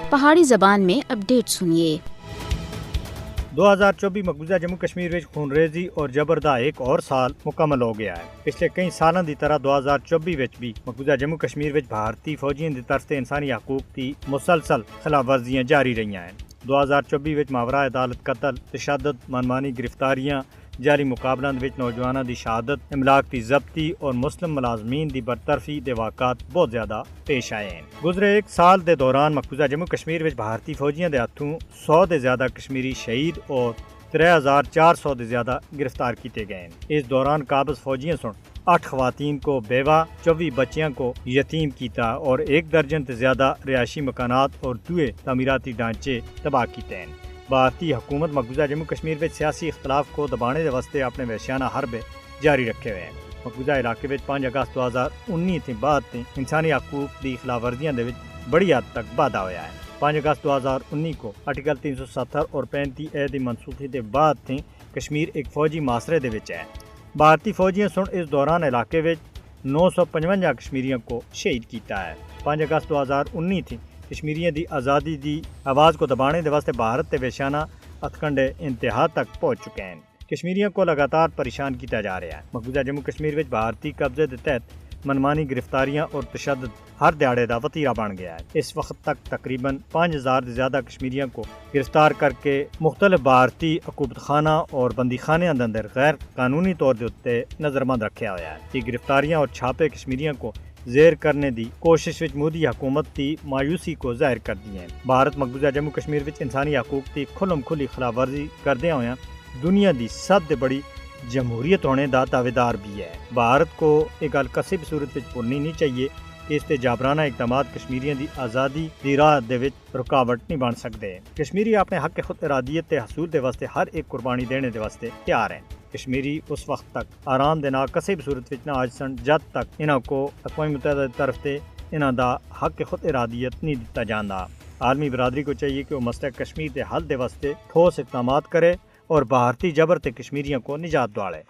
پہاڑی زبان میں اپڈیٹ سنیے۔ 2024 مقبوضہ جموں کشمیر وچ خونریزی اور جبر دا ایک اور سال مکمل ہو گیا ہے۔ پچھلے کئی سالاں دی طرح 2024 وچ بھی مقبوضہ جموں کشمیر وچ بھارتی فوجیاں دی طرف تے انسانی حقوق دی مسلسل خلاف ورزیاں جاری رہیاں ہیں۔ 2024 وچ ماورا عدالت قتل، تشدد، منمانی گرفتاریاں، جاری مقابلوں وچ نوجواناں دی شہادت، املاک دی ضبطی اور مسلم ملازمین دی برطرفی دے واقعات بہت زیادہ پیش آئے ہیں۔ گزرے ایک سال دے دوران مقبوضہ جموں کشمیر وچ بھارتی فوجیاں دے ہاتھوں 100 دے زیادہ کشمیری شہید اور 3400 دے زیادہ گرفتار کیتے گئے ہیں۔ اس دوران قابض فوجیاں سن 8 خواتین کو بیوہ، 24 بچیاں کو یتیم کیتا اور 1 درجن تے زیادہ رہائشی مکانات اور دوئے تعمیراتی ڈھانچے تباہ کیتے ہیں۔ بھارتی حکومت مقبوضہ جموں کشمیر وچ سیاسی اختلاف کو دبانے دے واسطے اپنے وحشیانہ حرب جاری رکھے ہوئے ہیں۔ مقبوضہ علاقے وچ 5 اگست 2019 تے بعد تے انسانی حقوق دی خلاف ورزیاں دے وچ بڑی حد تک واਧਾ ہویا ہے۔ 5 اگست 2019 کو آرٹیکل 370 اور 35 اے دی منسوخی دے بعد تے کشمیر ایک فوجی معاشرے دے وچ ہے۔ بھارتی فوجیاں سن اس دوران علاقے وچ 955 کشمیریوں کو شہید کیتا ہے۔ 5 اگست 2019 تھی کشمیریوں دی آزادی دی آواز کو دبانے دے واسطے بھارت تے وحشیانہ ہتھکنڈے انتہا تک پہنچ چکے ہیں۔ کشمیریوں کو لگاتار پریشان کیتا جا رہا ہے۔ مقبوضہ جموں کشمیر وچ بھارتی قبضے دے تحت منمانی گرفتاریاں اور تشدد ہر دیہڑے دا وتیرہ بن گیا ہے۔ اس وقت تک تقریباً 5000 سے زیادہ کشمیریوں کو گرفتار کر کے مختلف بھارتی حکومت خانہ اور بندی خانے اندر غیر قانونی طور دے اتے نظربند رکھا ہوا ہے۔ یہ گرفتاریاں اور چھاپے کشمیریوں کو زیر کرنے دی کوشش وچ مودی حکومت دی مایوسی کو ظاہر کر دی ہیں۔ بھارت مقبوضہ جموں کشمیر وچ انسانی حقوق دی کھلم کھلی خلاف ورزی کردیاں ہویاں دنیا دی سب تے بڑی جمہوریت ہونے دا دعویدار بھی ہے۔ بھارت کو ایک گل کسی بھی صورت وچ بھولنی نہیں چاہیے کہ اس تے جابرانہ اقدامات کشمیریوں دی آزادی دی راہ دے وچ رکاوٹ نہیں بن سکتے۔ کشمیری اپنے حق خود ارادیت تے حصول دے واسطے ہر ایک قربانی دینے دے واسطے تیار ہیں۔ کشمیری اس وقت تک آرام دے نال کسی بھی صورت وچ نہ آج سن جد تک انہاں کو اقوام متحدہ دی طرف تے انہاں دا حق خود ارادیت نہیں دتا جاندا۔ عالمی برادری کو چاہیے کہ وہ مسئلہ کشمیر دے حل دے واسطے ٹھوس اقدامات کرے اور بھارتی جبر تے کشمیریوں کو نجات دلائے۔